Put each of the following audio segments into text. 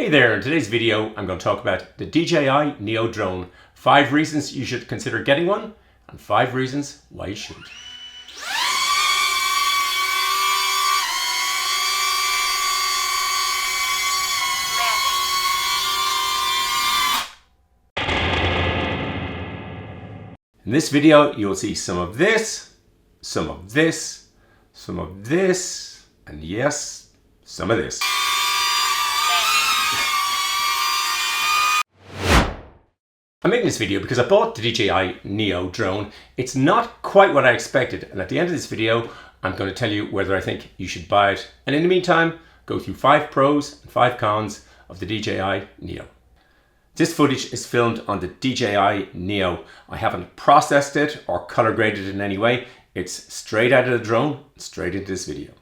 Hey there, in today's video I'm going to talk about the DJI Neo drone, 5 reasons you should consider getting one and 5 reasons why you shouldn't. In this video you will see some of this, some of this, some of this, and yes, some of this. I'm making this video because I bought the DJI Neo drone. It's not quite what I expected, and at the end of this video I'm going to tell you whether I think you should buy it, and in the meantime go through 5 pros and 5 cons of the DJI Neo. This footage is filmed on the DJI Neo. I haven't processed it or color graded it in any way. It's straight out of the drone, straight into this video.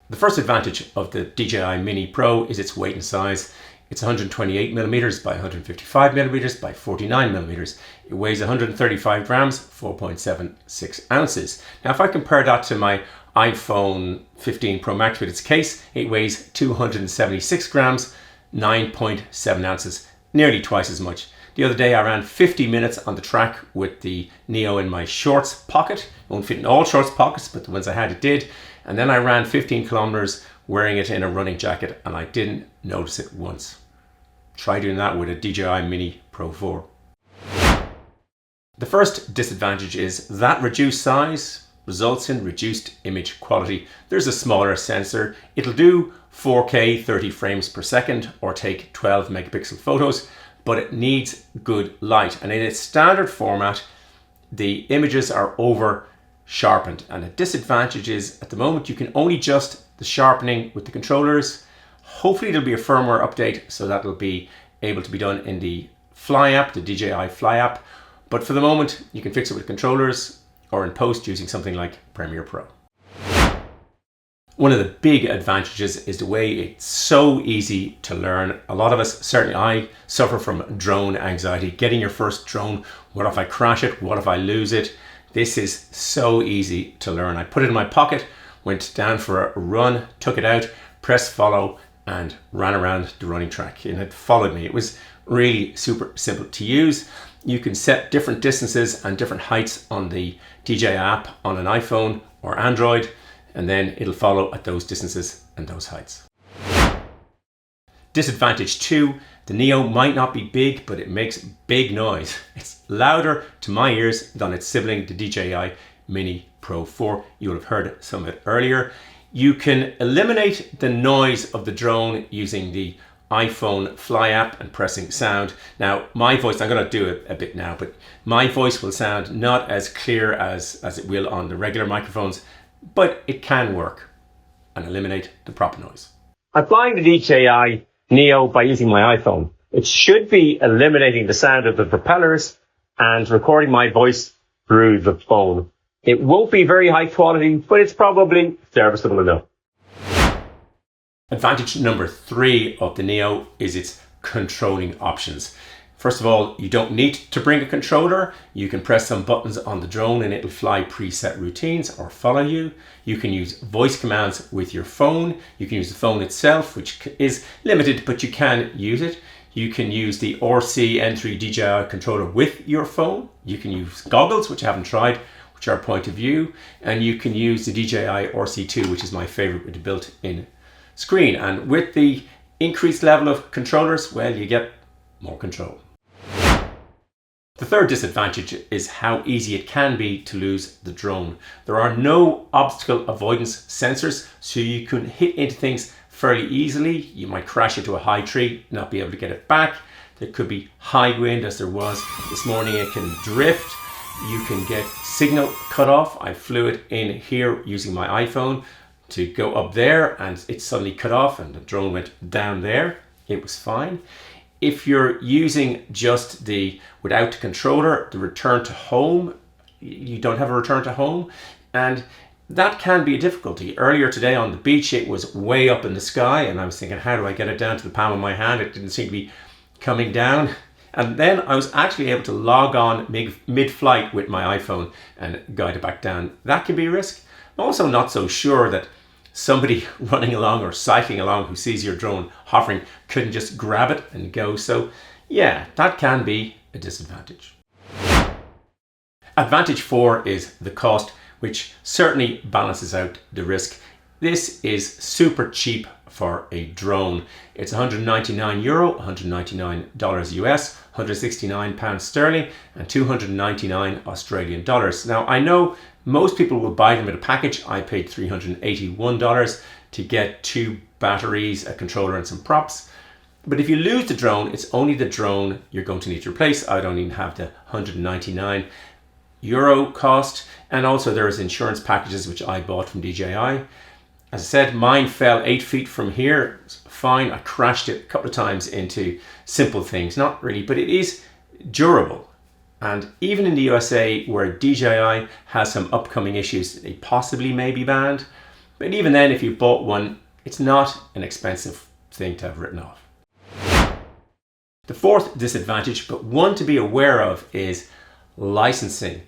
The first advantage of the DJI Mini Pro is its weight and size. It's 128mm by 155mm by 49mm. It weighs 135 grams, 4.76 ounces. Now if I compare that to my iPhone 15 Pro Max with its case, it weighs 276 grams, 9.7 ounces, nearly twice as much. The other day I ran 50 minutes on the track with the Neo in my shorts pocket. It won't fit in all shorts pockets, but the ones I had it did. And then I ran 15 kilometers wearing it in a running jacket and I didn't notice it once. Try doing that with a DJI Mini Pro 4. The first disadvantage is that reduced size results in reduced image quality. There's a smaller sensor. It'll do 4K 30 frames per second or take 12 megapixel photos, but it needs good light. And in its standard format, the images are over sharpened. And the disadvantage is at the moment you can only adjust the sharpening with the controllers. Hopefully there'll be a firmware update so that will be able to be done in the Fly app, the DJI Fly app. But for the moment, you can fix it with controllers or in post using something like Premiere Pro. One of the big advantages is the way it's so easy to learn. A lot of us, certainly I, suffer from drone anxiety. Getting your first drone, what if I crash it? What if I lose it? This is so easy to learn. I put it in my pocket, went down for a run, took it out, pressed follow, and ran around the running track, and it followed me. It was really super simple to use. You can set different distances and different heights on the DJI app on an iPhone or Android, and then it'll follow at those distances and those heights. Disadvantage 2, the Neo might not be big, but it makes big noise. It's louder to my ears than its sibling, the DJI Mini Pro 4. You'll have heard some of it earlier. You can eliminate the noise of the drone using the iPhone Fly app and pressing sound. Now my voice, I'm going to do it a bit now, but my voice will sound not as clear as it will on the regular microphones, but it can work and eliminate the prop noise. I'm flying the DJI Neo by using my iPhone. It should be eliminating the sound of the propellers and recording my voice through the phone. It won't be very high quality, but it's probably serviceable enough. Advantage number 3 of the Neo is its controlling options. First of all, you don't need to bring a controller. You can press some buttons on the drone and it'll fly preset routines or follow you. You can use voice commands with your phone. You can use the phone itself, which is limited, but you can use it. You can use the RC N3 DJI controller with your phone. You can use goggles, which I haven't tried, which are point of view. And you can use the DJI RC2, which is my favorite with the built-in screen. And with the increased level of controllers, well, you get more control. The third disadvantage is how easy it can be to lose the drone. There are no obstacle avoidance sensors, so you can hit into things fairly easily. You might crash into a high tree, not be able to get it back. There could be high wind, as there was this morning. It can drift. You can get signal cut off. I flew it in here using my iPhone to go up there and it suddenly cut off and the drone went down there. It was fine. If you're using just without the controller, the return to home, you don't have a return to home, and that can be a difficulty. Earlier today on the beach, it was way up in the sky and I was thinking, how do I get it down to the palm of my hand? It didn't seem to be coming down. And then I was actually able to log on mid-flight with my iPhone and guide it back down. That can be a risk. I'm also not so sure that somebody running along or cycling along who sees your drone hovering couldn't just grab it and go. So yeah, that can be a disadvantage. Advantage 4 is the cost, which certainly balances out the risk. This is super cheap for a drone. It's €199, $199 US, £169 sterling, and 299 Australian dollars. Now, I know most people will buy them in a package. I paid $381 to get 2 batteries, a controller, and some props. But if you lose the drone, it's only the drone you're going to need to replace. I don't even have the €199 cost. And also there is insurance packages, which I bought from DJI. As I said, mine fell 8 feet from here. It's fine. I crashed it a couple of times into simple things. Not really, but it is durable. And even in the USA, where DJI has some upcoming issues, they possibly may be banned. But even then, if you bought one, it's not an expensive thing to have written off. The fourth disadvantage, but one to be aware of, is licensing.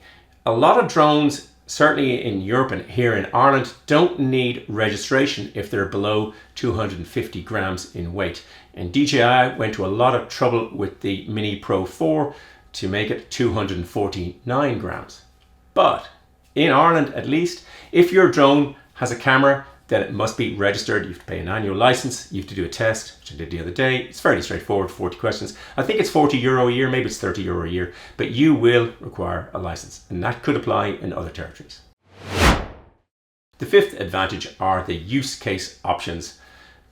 A lot of drones, certainly in Europe and here in Ireland, don't need registration if they're below 250 grams in weight. And DJI went to a lot of trouble with the Mini Pro 4 to make it 249 grams. But in Ireland, at least, if your drone has a camera, then it must be registered. You have to pay an annual license. You have to do a test, which I did the other day. It's fairly straightforward, 40 questions. I think it's €40 a year, maybe it's €30 a year, but you will require a license, and that could apply in other territories. The fifth advantage are the use case options.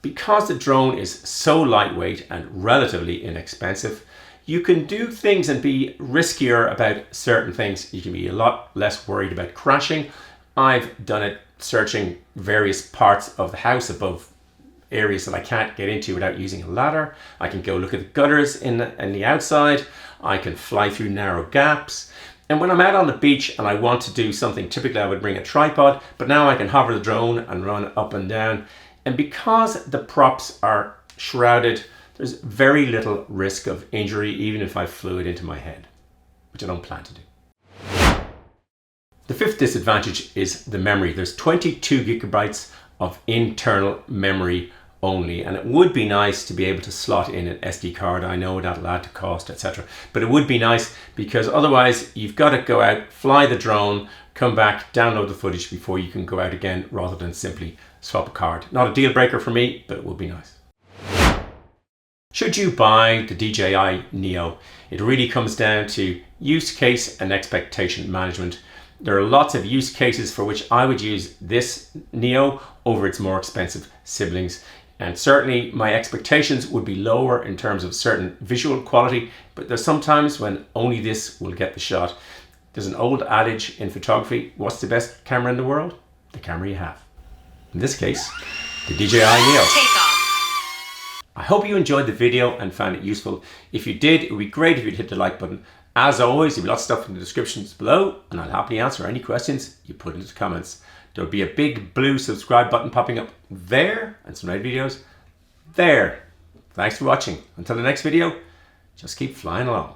Because the drone is so lightweight and relatively inexpensive, you can do things and be riskier about certain things. You can be a lot less worried about crashing. I've done it searching various parts of the house above areas that I can't get into without using a ladder. I can go look at the gutters in the outside. I can fly through narrow gaps. And when I'm out on the beach and I want to do something, typically I would bring a tripod, but now I can hover the drone and run up and down. And because the props are shrouded, there's very little risk of injury, even if I flew it into my head, which I don't plan to do. The fifth disadvantage is the memory. There's 22 gigabytes of internal memory only, and it would be nice to be able to slot in an SD card. I know that'll add to cost, etc. But it would be nice, because otherwise you've got to go out, fly the drone, come back, download the footage before you can go out again, rather than simply swap a card. Not a deal breaker for me, but it would be nice. Should you buy the DJI Neo? It really comes down to use case and expectation management. There are lots of use cases for which I would use this Neo over its more expensive siblings. And certainly my expectations would be lower in terms of certain visual quality, but there's sometimes when only this will get the shot. There's an old adage in photography: what's the best camera in the world? The camera you have. In this case, the DJI Neo. I hope you enjoyed the video and found it useful. If you did, it would be great if you'd hit the like button. As always, there'll be lots of stuff in the descriptions below, and I'll happily answer any questions you put into the comments. There'll be a big blue subscribe button popping up there, and some red videos there. Thanks for watching. Until the next video, just keep flying along.